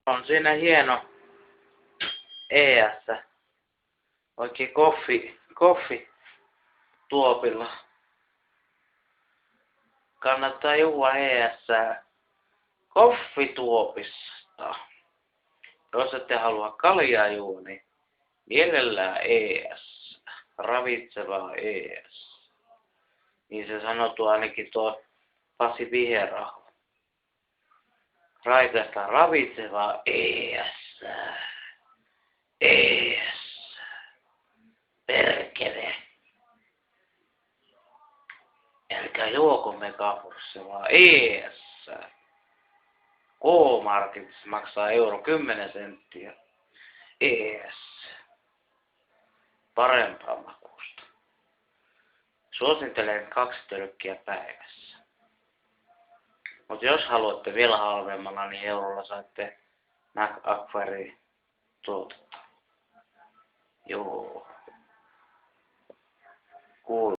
On siinä hieno ES. Oikein koffi tuopilla. Kannattaa juua ES koffituopista. Jos ette halua kaljaa juo, niin mielellään ES. Ravitsevaa ES. Niin se sanottu ainakin tuo Pasi Viheraho. Raikasta ravitsevaa ES. ES. Perkele. Älkää juoko Megaforce, vaan ES. K-Marketissa maksaa euro 10 senttiä. ES. Parempaa makuusta. Suosittelen 2 tölkkiä päivässä. Mutta jos haluatte vielä halvemmalla, niin eurolla saatte McAquarie tuotetta. Joo. Cool.